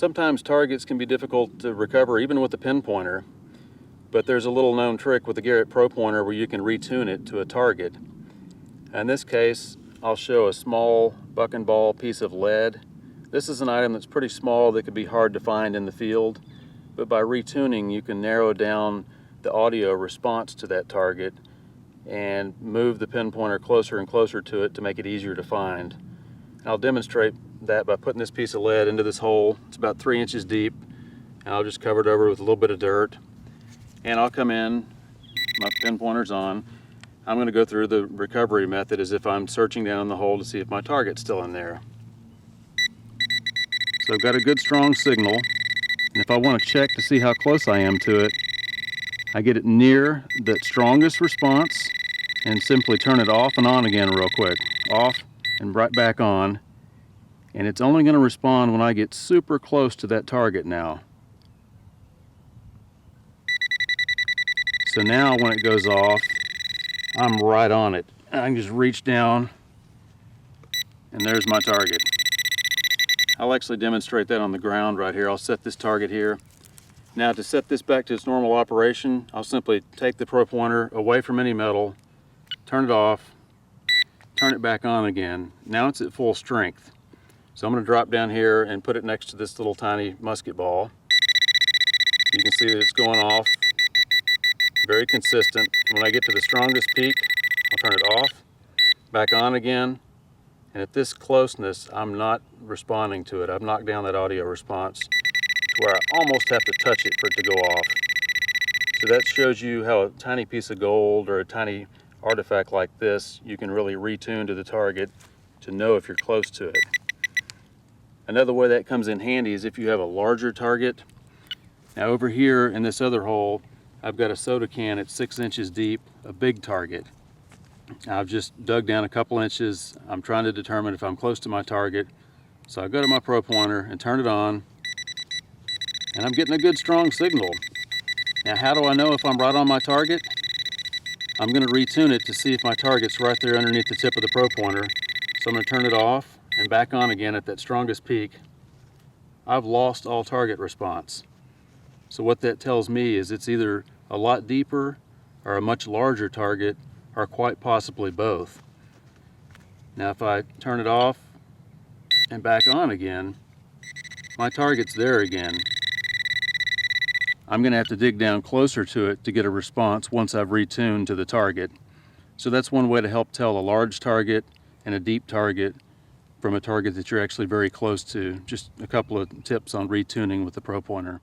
Sometimes targets can be difficult to recover even with the pinpointer, but there's a little known trick with the Garrett Pro-Pointer where you can retune it to a target. In this case, I'll show a small buck and ball piece of lead. This is an item that's pretty small that could be hard to find in the field, but by retuning you can narrow down the audio response to that target and move the pinpointer closer and closer to it to make it easier to find. I'll demonstrate that by putting this piece of lead into this hole. It's about 3 inches deep, and I'll just cover it over with a little bit of dirt. And I'll come in, my pinpointer's on. I'm going to go through the recovery method as if I'm searching down the hole to see if my target's still in there. So I've got a good strong signal, and if I want to check to see how close I am to it, I get it near the strongest response and simply turn it off and on again real quick. Off and right back on. And it's only going to respond when I get super close to that target now. So now when it goes off, I'm right on it. I can just reach down and there's my target. I'll actually demonstrate that on the ground right here. I'll set this target here. Now to set this back to its normal operation, I'll simply take the Pro-Pointer away from any metal, turn it off, turn it back on again. Now it's at full strength. So I'm going to drop down here and put it next to this little tiny musket ball. You can see that it's going off. Very consistent. When I get to the strongest peak, I'll turn it off, back on again. And at this closeness, I'm not responding to it. I've knocked down that audio response to where I almost have to touch it for it to go off. So that shows you how a tiny piece of gold or a tiny artifact like this, you can really retune to the target to know if you're close to it. Another way that comes in handy is if you have a larger target. Now over here in this other hole, I've got a soda can at 6 inches deep, a big target. I've just dug down a couple inches. I'm trying to determine if I'm close to my target. So I go to my Pro-Pointer and turn it on, and I'm getting a good strong signal. Now how do I know if I'm right on my target? I'm going to retune it to see if my target's right there underneath the tip of the Pro-Pointer. So I'm going to turn it off and back on again at that strongest peak. I've lost all target response. So what that tells me is it's either a lot deeper or a much larger target, or quite possibly both. Now if I turn it off and back on again, my target's there again. I'm going to have to dig down closer to it to get a response once I've retuned to the target. So that's one way to help tell a large target and a deep target from a target that you're actually very close to. Just a couple of tips on retuning with the Pro-Pointer.